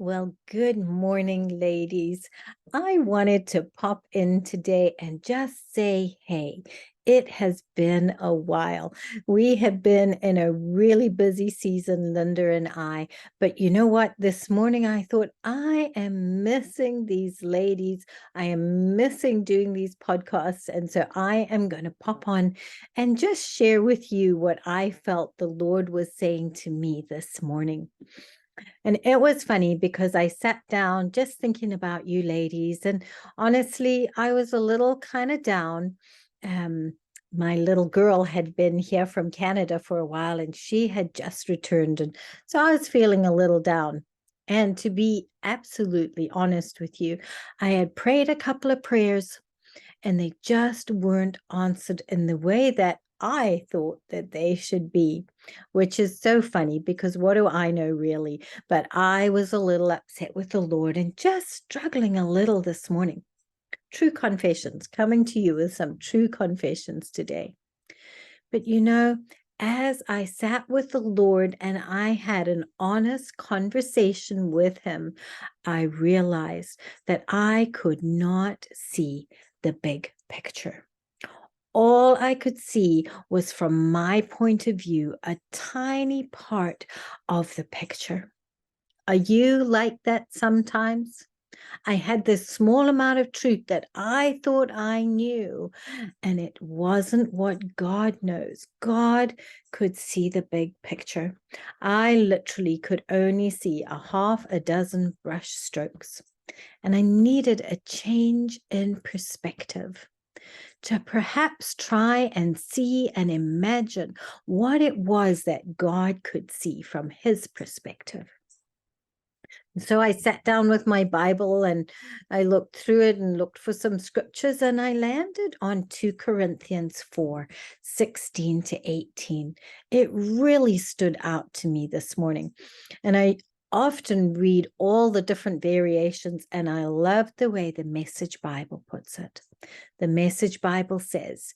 Well, good morning, ladies. I wanted to pop in today and just say, hey, it has been a while. We have been in a really busy season, Linda and I. But you know what? This morning I thought, I am missing these ladies. I am missing doing these podcasts. And so I am going to pop on and just share with you what I felt the Lord was saying to me this morning. And it was funny because I sat down just thinking about you ladies. And honestly, I was a little kind of down. My little girl had been here from Canada for a while and she had just returned. And so I was feeling a little down. And to be absolutely honest with you, I had prayed a couple of prayers and they just weren't answered in the way that I thought that they should be, which is so funny because what do I know really? But I was a little upset with the Lord and just struggling a little this morning. True confessions, coming to you with some true confessions today. But you know, as I sat with the Lord and I had an honest conversation with him, I realized that I could not see the big picture. All I could see was, from my point of view, a tiny part of the picture. Are you like that sometimes? I had this small amount of truth that I thought I knew, and it wasn't what God knows. God could see the big picture. I literally could only see a half a dozen brush strokes, and I needed a change in perspective to perhaps try and see and imagine what it was that God could see from his perspective. So I sat down with my Bible and I looked through it and looked for some scriptures, and I landed on 2 Corinthians 4:16-18. It really stood out to me this morning. And I often read all the different variations, and I love the way the Message Bible puts it. The Message Bible says,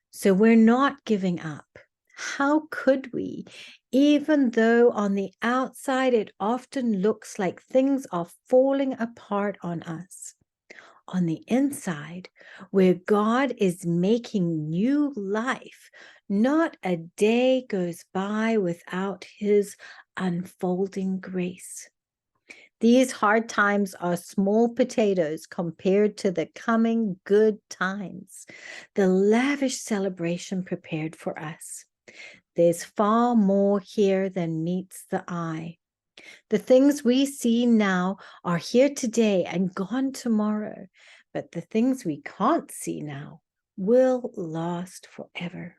"So we're not giving up. How could we? Even though on the outside it often looks like things are falling apart on us. On the inside, where God is making new life, not a day goes by without his unfolding grace. These hard times are small potatoes compared to the coming good times, the lavish celebration prepared for us. There's far more here than meets the eye. The things we see now are here today and gone tomorrow, but the things we can't see now will last forever."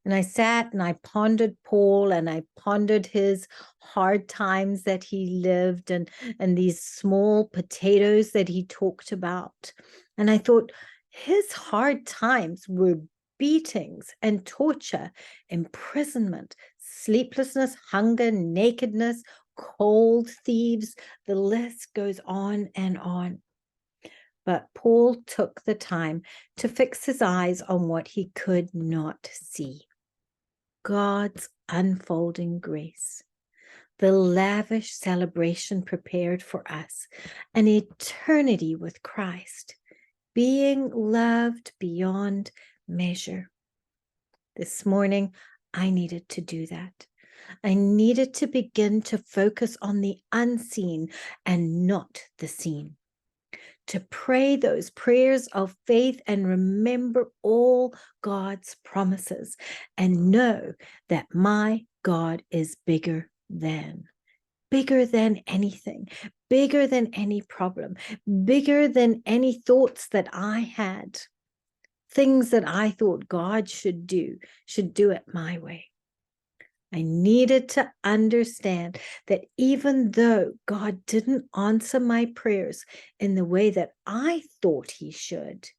And I sat and I pondered Paul, and I pondered his hard times that he lived, and these small potatoes that he talked about. And I thought his hard times were beatings and torture, imprisonment, sleeplessness, hunger, nakedness, cold, thieves. The list goes on and on. But Paul took the time to fix his eyes on what he could not see: God's unfolding grace, the lavish celebration prepared for us, an eternity with Christ, being loved beyond measure. This morning, I needed to do that. I needed to begin to focus on the unseen and not the seen, to pray those prayers of faith and remember all God's promises and know that my God is bigger than anything, bigger than any problem, bigger than any thoughts that I had, things that I thought God should do it my way. I needed to understand that even though God didn't answer my prayers in the way that I thought he should,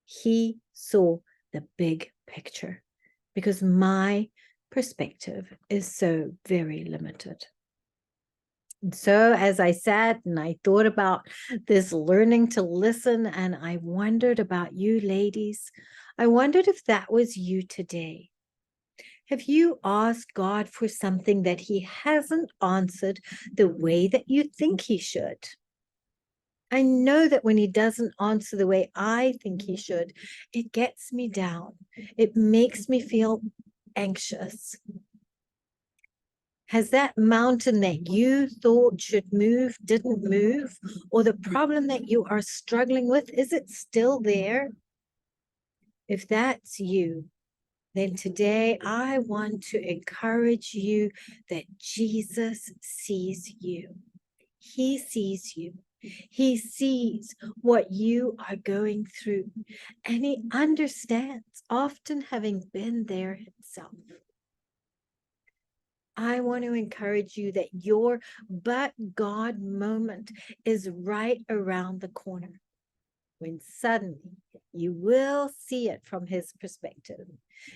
he saw the big picture, because my perspective is so very limited. And so as I sat and I thought about this learning to listen, and I wondered about you ladies, I wondered if that was you today. Have you asked God for something that he hasn't answered the way that you think he should? I know that when he doesn't answer the way I think he should, it gets me down. It makes me feel anxious. Has that mountain that you thought should move didn't move? Or the problem that you are struggling with, is it still there? If that's you, then today I want to encourage you that Jesus sees you. He sees you. He sees what you are going through, and he understands, often having been there himself. I want to encourage you that your but God moment is right around the corner, when suddenly you will see it from his perspective.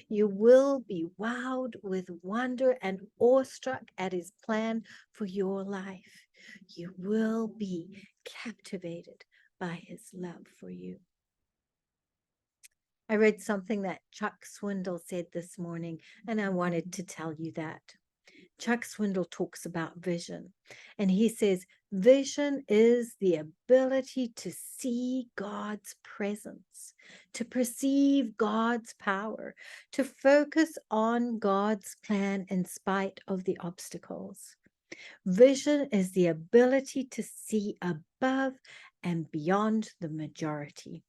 You will be wowed with wonder and awestruck at his plan for your life. You will be captivated by his love for you. I read something that Chuck Swindoll said this morning, and I wanted to tell you that. Chuck Swindoll talks about vision, and he says, vision is the ability to see God's presence, to perceive God's power, to focus on God's plan in spite of the obstacles. Vision is the ability to see above and beyond the majority.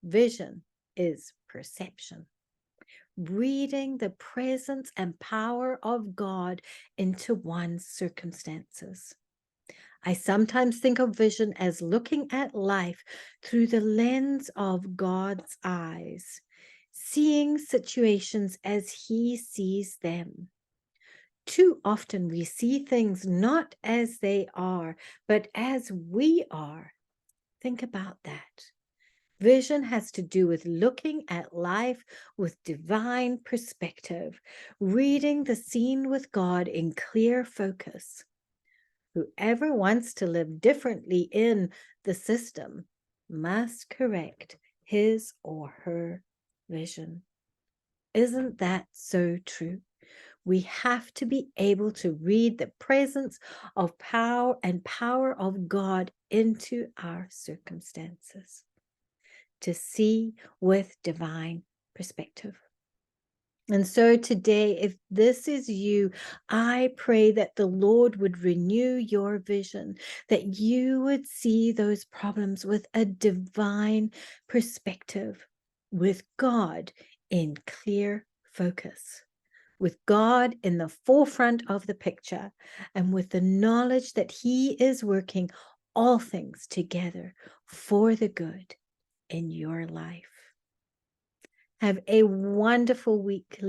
Vision is perception. Reading the presence and power of God into one's circumstances. I sometimes think of vision as looking at life through the lens of God's eyes, seeing situations as he sees them. Too often we see things not as they are, but as we are. Think about that. Vision has to do with looking at life with divine perspective, reading the scene with God in clear focus. Whoever wants to live differently in the system must correct his or her vision. Isn't that so true? We have to be able to read the presence of power and power of God into our circumstances, to see with divine perspective. And so today, if this is you, I pray that the Lord would renew your vision, that you would see those problems with a divine perspective, with God in clear focus, with God in the forefront of the picture, and with the knowledge that he is working all things together for the good in your life. Have a wonderful week,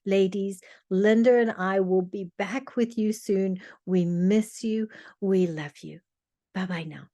ladies. Linda and I will be back with you soon. We miss you. We love you. Bye-bye now.